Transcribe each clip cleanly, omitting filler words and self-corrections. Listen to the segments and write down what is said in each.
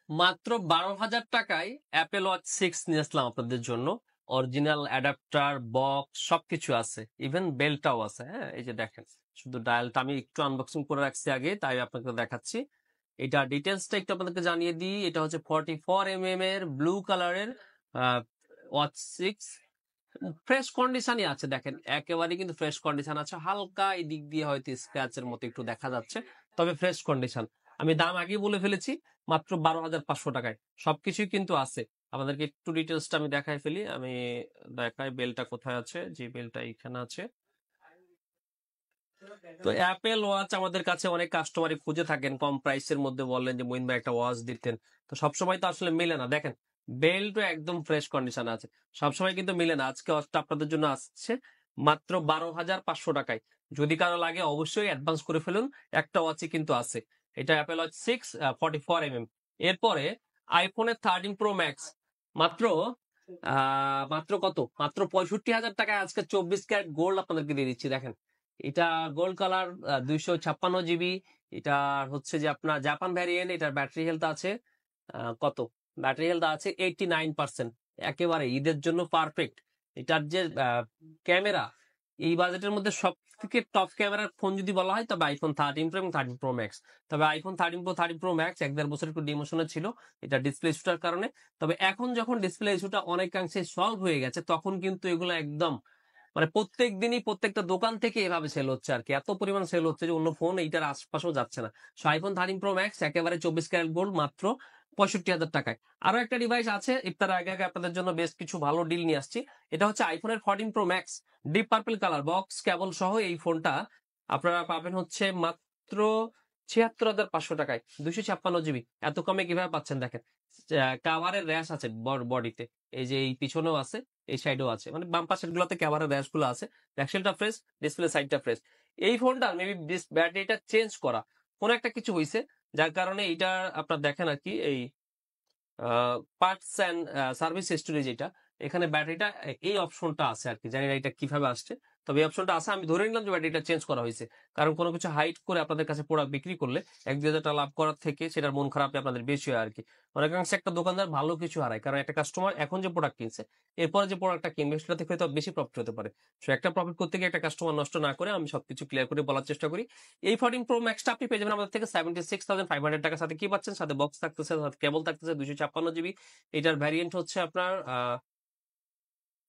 মাত্র 12,000 টাকায় Apple watch 6 নিয়ে আসলাম আপনাদের জন্য। অরিজিনাল অ্যাডাপ্টার, বক্স সবকিছু আছে, ইভেন বেলটাও আছে। হ্যাঁ, এই যে দেখেন, শুধু ডায়ালটা আমি একটু আনবক্সিং করে রাখছি আগে, তাই আপনাকে দেখাচ্ছি। এটা ডিটেলসটা একটু আপনাদেরকে জানিয়ে দিই। এটা হচ্ছে 44 mm এর ব্লু কালারের ওয়াচ 6। ফ্রেশ কন্ডিশনই আছে, দেখেন একেবারে কিন্তু ফ্রেশ কন্ডিশন আছে। হালকা এই দিক দিয়ে হয়তো স্ক্র্যাচের মতো একটু দেখা যাচ্ছে, তবে ফ্রেশ কন্ডিশন। আমি দাম আগেই বলে ফেলেছি, মাত্র 12,500 টাকায় সবকিছুই কিন্তু আছে। আমাদেরকে একটু ডিটেলসটা আমি দেখাই ফেলি। আমি দেখাই বেলটা কোথায় আছে, যে বেলটা এখানে আছে। তো অ্যাপেল ওয়াচ আমাদের কাছে অনেক কাস্টমারই খুঁজে থাকেন, কম প্রাইসের মধ্যে বললেন যে মইন ভাই একটা ওয়াচ দিতেন। তো সবসময় তো আসলে মেলে না। দেখেন বেল্টও একদম ফ্রেশ কন্ডিশন আছে, সবসময় কিন্তু মিলে না। আজকে ওয়াচটা আপনাদের জন্য আসছে মাত্র 12,500 টাকায়। যদি কারো লাগে অবশ্যই অ্যাডভান্স করে ফেলুন, একটা ওয়াচই কিন্তু আছে। এটা অ্যাপেল ওয়াচ 6 44 mm। এরপরে আইফোনের 13 Pro Max মাত্র মাত্র কত, মাত্র 65,000 টাকায় আজকে 24 ক্যারেট গোল্ড আপনাদেরকে দিয়ে দিচ্ছি। দেখেন এটা গোল্ড কালার, 256 GB। এটা হচ্ছে যে আপনার জাপান ভ্যারিয়েন্ট। এটার ব্যাটারি হেলথ আছে কত, ব্যাটারি হেলথ আছে 89%। একেবারে ঈদের জন্য পারফেক্ট। এটার যে ক্যামেরা, এই বাজেটের মধ্যে সব থেকে টপ ক্যামেরার ফোন যদি বলা হয় তবে আইফোন 13 Pro এবং 13 Pro Max। তবে আইফোন 13 Pro 13 Pro Max 1.5 বছর একটু ডিমোশনে ছিল, এটা ডিসপ্লে ইস্যুটার কারণে। তবে এখন যখন ডিসপ্লে ইস্যুটা অনেকাংশে সলভ হয়ে গেছে, তখন কিন্তু এগুলো একদম মানে প্রত্যেক দিনই প্রত্যেকটা দোকান থেকে এভাবে সেল হচ্ছে আর কি। এত পরিমাণ সেল হচ্ছে যে অন্য ফোন এইটার আশপাশেও যাচ্ছে না। সো আইফোন 13 Pro Max একেবারে 24 ক্যারেট গোল্ড মাত্র 65,000 টাকায়। আরো একটা ডিভাইস আছে, ইফতার আগে আগে আপনাদের জন্য বেশ কিছু ভালো ডিল নিয়ে আসছি। এটা হচ্ছে আইফোনের 14 Pro Max deep purple colour, box কেবল সহ। এই ফোনটা আপনারা পাবেন হচ্ছে মাত্র 76,500 টাকায়, 256 GB। এত কমে কিভাবে পাচ্ছেন দেখেন, কাভারের র্যাশ আছে বডিতে, এই যে এই পিছনেও আছে, এই সাইডেও আছে, মানে বাম পাশের গুলোতে ক্যামেরা র্যাশ গুলো আছে। ব্যাকশেলটা ফ্রেশ, ডিসপ্লে সাইডটা ফ্রেশ। এই ফোনটা মেবি ব্যাটারিটা চেঞ্জ করা, কোন একটা কিছু হয়েছে, যার কারণে এটা আপনার দেখেন আর কি এই পার্টস অ্যান্ড সার্ভিস হিস্টোরি যেটা, এখানে ব্যাটারিটা এই অপশনটা আছে আর কি। জানি না এটা কিভাবে আসছে, তবে এই অপশনটা আছে। আমি ধরে নিলাম যে ব্যাটারিটা চেঞ্জ করা হয়েছে, কারণ কোনো কিছু হাইড করে আপনাদের কাছে প্রোডাক্ট বিক্রি করলে 1-2 হাজার টাকা লাভ করার থেকে সেটার মন খারাপ আপনাদের বেশি হয় আর কি। অনেকাংশে একটা দোকানদার ভালো কিছু হারায়, কারণ একটা কাস্টমার এখন যে প্রোডাক্ট কিনছে, এরপরে যে প্রোডাক্টটা কিনবে সেটা থেকে হয়তো বেশি প্রফিট হতে পারে। সো একটা প্রফিট করতে গিয়ে একটা কাস্টমার নষ্ট না করে আমি সবকিছু ক্লিয়ার করে বলার চেষ্টা করি। এই 14 Pro Max আপনি পেয়ে যাবেন আমাদের থেকে 76,500 টাকার সাথে। কি পাচ্ছেন সাথে? বক্স থাকতেছে, সাথে কেবল থাকতেছে 256 GB। এটার ভ্যারিয়েন্ট হচ্ছে আপনার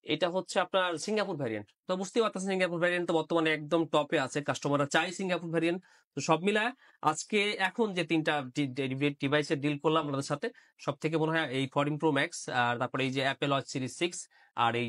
এটা হচ্ছে আপনার সিঙ্গাপুর ভ্যারিয়েন্ট। তো বুঝতেই পারতেছেন সিঙ্গাপুর ভ্যারিয়েন্ট তো বর্তমানে একদম টপে আছে, কাস্টমাররা চাই সিঙ্গাপুর ভ্যারিয়েন্ট। তো সব মিলায় আজকে এখন যে তিনটা ডিভাইসের ডিল করলাম আপনাদের সাথে, সব থেকে মনে হয় এই 14 Pro Max, আর তারপরে এই যে অ্যাপেল ওয়াচ সিরিজ 6, আর এই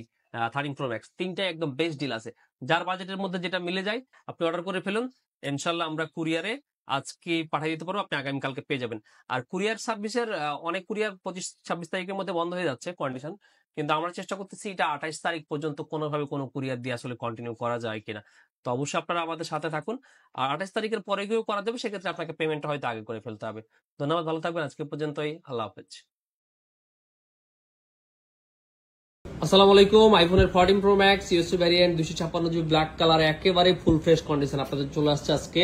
13 Pro Max, তিনটাই একদম বেস্ট ডিল আছে। যার বাজেটের মধ্যে যেটা মিলে যায় আপনি অর্ডার করে ফেলুন, ইনশাল্লাহ আমরা কুরিয়ারে আজকে পাঠিয়ে দিতে পারবো, আপনি আগামীকালকে পেয়ে যাবেন। আর কুরিয়ার সার্ভিসের অনেক কুরিয়ার 25-26 তারিখের মধ্যে বন্ধ হয়ে যাচ্ছে কন্ডিশন, কিন্তু আমরা চেষ্টা করতেছি এটা 28 তারিখ পর্যন্ত কোনোভাবে কোনো কুরিয়ার দিয়ে আসলে কন্টিনিউ করা যায় কিনা। তো অবশ্যই আপনারা আমাদের সাথে থাকুন। আর 28 তারিখের পরে গিয়েও করা যাবে, সেক্ষেত্রে আপনাকে পেমেন্টটা হয়তো আগে করে ফেলতে হবে। ধন্যবাদ, ভালো থাকবেন। আজকে পর্যন্তই, আল্লাহ হাফেজ। আসসালামু আলাইকুম। আইফোনের 14 Pro Max USD variant 256 GB black colour, একেবারে ফুল ফ্রেশ কন্ডিশন আপনাদের চলে আসছে আজকে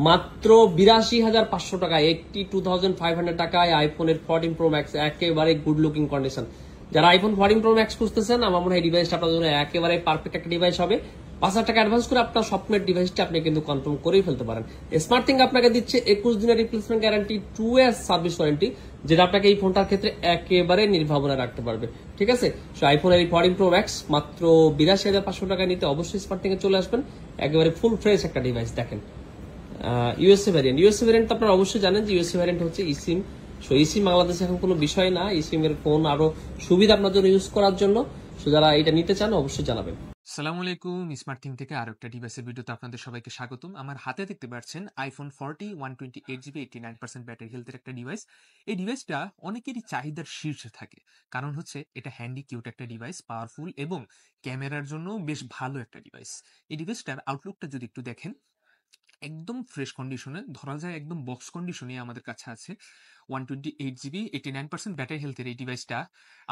মাত্র 82,500 টাকায়, 82,500 টাকায় আইফোনের 14 Pro Max, একেবারে গুড লুকিং কন্ডিশন। যারা আইফোন 14 Pro Max খুঁজতেছেন, আমার মনে হয় এই ডিভাইসটা আপনাদের জন্য একেবারে পারফেক্ট একটা ডিভাইস হবে। 5,000 টাকা অ্যাডভান্স করে আপনার স্বপ্নের ডিভাইসটা আপনি কিন্তু কনফার্ম করেই ফেলতে পারেন। স্মার্ট থিং আপনাকে দিচ্ছে 21 দিনের replacement guarantee, 2 years service warranty, যেটা আপনাকে এই ফোনটার ক্ষেত্রে একেবারে নির্ভাবনা রাখতে পারবে। ঠিক আছে, সো আইফোনের এই 14 Pro Max মাত্র 82,500 টাকায় নিতে অবশ্যই স্মার্ট থিংয়ে চলে আসবেন। একেবারে ফুল ফ্রেশ একটা ডিভাইস। দেখেন ইউএসএ ভ্যারিয়েন্ট তো আপনারা অবশ্যই জানেন যে ইউএসএ ভ্যারিয়েন্ট হচ্ছে ইসিম। সো ইসিম বাংলাদেশে এখন কোনো বিষয় না, ইসিম এর ফোন আরো সুবিধা আপনার জন্য ইউজ করার জন্য। সো যারা এটা নিতে চান অবশ্যই জানাবেন। সালামু আলাইকুম, স্মার্ট থিং থেকে আরো একটা ডিভাইসের ভিডিওতে আপনাদের সবাইকে স্বাগতম। আমার হাতে দেখতে পাচ্ছেন আইফোন 40 128 GB 89% ব্যাটারি হেলথের একটা ডিভাইস। এই ডিভাইসটা অনেকেরই চাহিদার শীর্ষে থাকে, কারণ হচ্ছে এটা হ্যান্ডি কিউট একটা ডিভাইস, পাওয়ারফুল এবং ক্যামেরার জন্য বেশ ভালো একটা ডিভাইস। এই ডিভাইসটার আউটলুকটা যদি একটু দেখেন, একদম ফ্রেশ কন্ডিশনে, ধরা যায় একদম বক্স কন্ডিশনে আমাদের কাছে আছে 128 GB 89% ব্যাটারি হেলথের এই ডিভাইসটা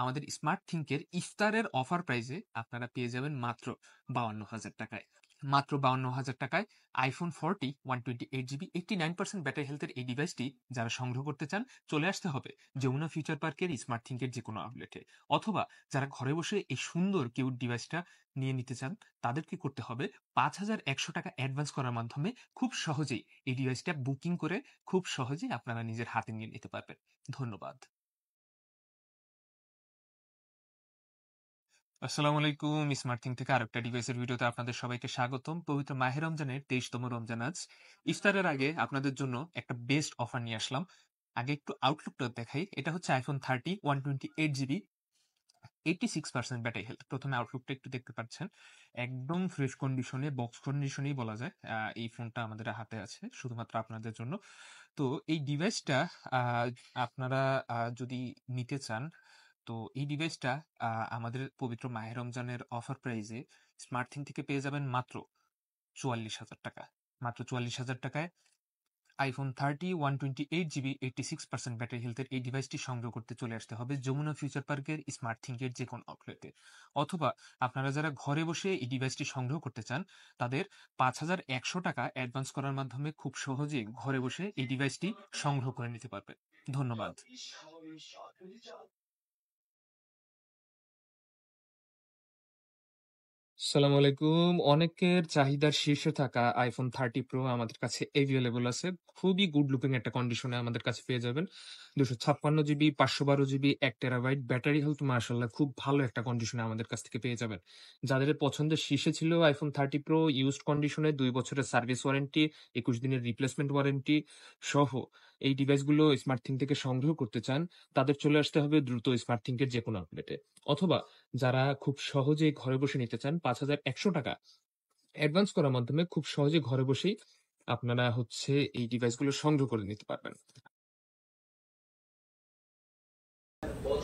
আমাদের স্মার্ট থিঙ্কের ইফতারের অফার প্রাইসে আপনারা পেয়ে যাবেন মাত্র 52,000 টাকায়। মাত্র 52,000 টাকায় iPhone 40 128GB 89% ব্যাটারি হেলথের এই ডিভাইসটি যারা সংগ্রহ করতে চান চলে আসতে হবে যমুনা ফিউচার পার্কের স্মার্ট থিংকের যে কোনো আউটলেটে, অথবা যারা ঘরে বসে এই সুন্দর কিউট ডিভাইসটা নিয়ে নিতে চান তাদের কি করতে হবে, 5,100 টাকা অ্যাডভান্স করার মাধ্যমে খুব সহজেই এই ডিভাইসটা বুকিং করে খুব সহজেই আপনারা নিজের হাতে নিয়ে নিতে পারবেন। ধন্যবাদ। আসসালামু আলাইকুম। স্মার্ট থিং থেকে আরেকটা ডিভাইসের ভিডিওতে আপনাদের সবাইকে স্বাগতম। পবিত্র মাহে রমজানের 23তম রমজান আজ। ইফতারের আগে আপনাদের জন্য একটা বেস্ট অফার নিয়ে আসলাম। আগে একটু আউটলুকটা দেখাই। এটা হচ্ছে iPhone 30 128GB 86% ব্যাটারি হেলথ। প্রথমে আউটলুকটা একটু দেখতে পাচ্ছেন। একদম ফ্রেশ কন্ডিশনে, বক্স কন্ডিশনেই বলা যায়। এই ফোনটা আমাদের হাতে আছে শুধুমাত্র আপনাদের জন্য। তো এই ডিভাইসটা আ আপনারা যদি নিতে চান, তো এই ডিভাইসটা আমাদের পবিত্র মাহে রমজানের অফার প্রাইজে স্মার্ট থিং থেকে পেয়ে যাবেন মাত্র 44,000 টাকা। মাত্র 44,000 টাকায় iPhone 30 128GB 86% ব্যাটারি হেলথের এই ডিভাইসটি সংগ্রহ করতে চলে আসতে হবে যমুনা ফিউচার পার্কের স্মার্ট থিংকের যে কোনো আউটলেটে, অথবা আপনারা যারা ঘরে বসে এই ডিভাইসটি সংগ্রহ করতে চান তাদের 5,100 টাকা অ্যাডভান্স করার মাধ্যমে খুব সহজেই ঘরে বসে এই ডিভাইসটি সংগ্রহ করে নিতে পারবেন। ধন্যবাদ। আসসালামু আলাইকুম। অনেকের চাহিদার শীর্ষে থাকা iPhone 30 Pro আমাদের কাছে এভেইলেবল আছে। খুবই গুড লুকিং একটা কন্ডিশনে আমাদের কাছে পেয়ে যাবেন। 256GB 512GB 1 terabyte battery health মাশাআল্লাহ খুব ভালো একটা কন্ডিশনে আমাদের কাছ থেকে পেয়ে যাবেন। যাদের পছন্দের শীর্ষে ছিল iPhone 30 Pro ইউজড কন্ডিশনে 2 বছরের সার্ভিস ওয়ারেন্টি, 21 দিনের রিপ্লেসমেন্ট ওয়ারেন্টি সহ এই ডিভাইসগুলো স্মার্ট থিং থেকে সংগ্রহ করতে চান, তাদের চলে আসতে হবে দ্রুত স্মার্ট থিংকের যেকোনো আউটলেটে। অথবা যারা খুব সহজেই ঘরে বসে নিতে চান, 5,100 টাকা অ্যাডভান্স করার মাধ্যমে খুব সহজে ঘরে বসেই আপনারা হচ্ছে এই ডিভাইসগুলো সংগ্রহ করে নিতে পারবেন।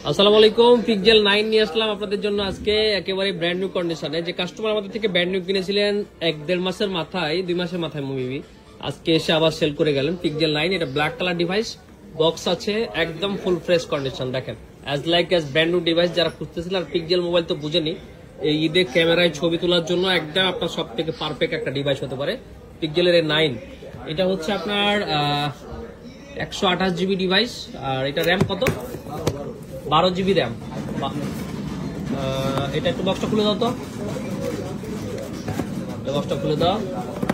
আসসালামু আলাইকুম। পিক্সেল 9 নিয়ে আসলাম আপনাদের জন্য আজকে একেবারে ব্র্যান্ড নিউ কন্ডিশনে। যে কাস্টমার আমাদের থেকে ব্র্যান্ড নিউ কিনেছিলেন 1-1.5 মাসের মাথায়, 2 মাসের মাথায় মুভি, আজকে এসে আবার সেল করে গেলেন। পিক্সেল 9 এটা ব্ল্যাক কালার ডিভাইস, বক্স আছে, একদম ফুল ফ্রেশ কন্ডিশন। দেখেন as like as brand new device. যারা খুঁজতেছিলেন, আর পিক্সেল মোবাইল তো বুঝেনি, এই ঈদে ক্যামেরায় ছবি তোলার জন্য একদম আপনার সব থেকে পারফেক্ট একটা ডিভাইস হতে পারে পিক্সেলের এই 9। এটা হচ্ছে আপনার 128GB ডিভাইস, আর এটা র্যাম কত, 12GB র্যাম। এটা একটু বক্সটা খুলে দাও তো, বক্সটা খুলে দাও।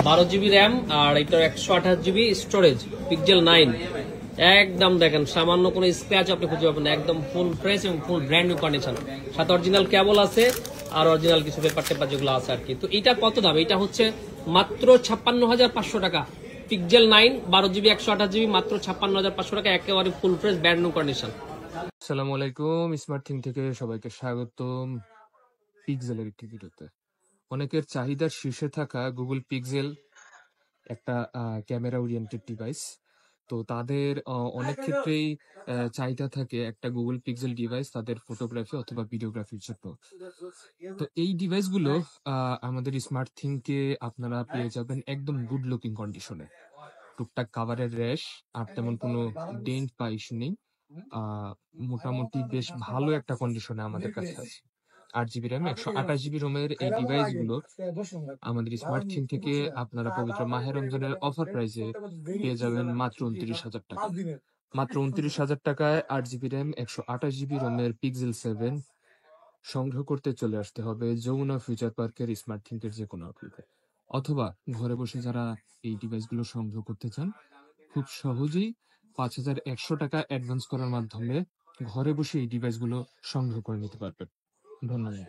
12GB র্যাম, আর এটা 128GB স্টোরেজ। পিক্সেল 9 একদম দেখেন সামান্য কোনো স্ক্র্যাচ আপনি খুঁজে পাবেন না, একদম ফুল ফ্রেশ এবং ফুল ব্র্যান্ড নিউ কন্ডিশন। সাথে অরিজিনাল কেবল আছে আর অরিজিনাল কিছু পেপার টেপার যেগুলো আছে আর কি। তো এটা কত দাম? এটা হচ্ছে মাত্র 56,500 টাকা। পিক্সেল 9 12GB 128GB মাত্র 56,500 টাকা, একেবারে full fresh brand new condition. আসসালামু আলাইকুম। স্মার্ট থিং থেকে সবাইকে স্বাগতম পিক্সেলের একটি ভিডিওতে। অনেকের চাহিদার শীর্ষে থাকা গুগল পিক্সেল একটা ক্যামেরা ওরিয়েন্টেড ডিভাইস। তো তাদের অনেক ক্ষেত্রেই চাহিদা থাকে একটা গুগল পিক্সেল ডিভাইস তাদের ফটোগ্রাফি অথবা ভিডিওগ্রাফির জন্য। তো এই ডিভাইসগুলো আমাদের স্মার্ট থিংকে আপনারা পেয়ে যাবেন একদম গুড লুকিং কন্ডিশনে। টুকটাক কাভারের র্যাশ আর তেমন কোনো ডেন্ট বা ইস্যু নেই। মোটামুটি বেশ ভালো একটা কন্ডিশনে আমাদের কাছে আছে। 8GB র্যাম 128GB রোমের এই ডিভাইসগুলো আমাদের স্মার্ট থিং থেকে আপনারা পবিত্র মাহে রমজানের অফার প্রাইসে পেয়ে যাবেন মাত্র 29,000 টাকা। মাত্র 29,000 টাকায় 8GB র্যাম 128GB রোমের পিক্সেল 7 সংগ্রহ করতে চলে আসতে হবে যমুনা ফিউচার পার্কের স্মার্ট থিংকের যে কোনো আউটলেটে, অথবা ঘরে বসে যারা এই ডিভাইসগুলো সংগ্রহ করতে চান খুব সহজেই 5,100 টাকা অ্যাডভান্স করার মাধ্যমে ঘরে বসে এই ডিভাইসগুলো সংগ্রহ করে নিতে পারবেন। ধন্যবাদ।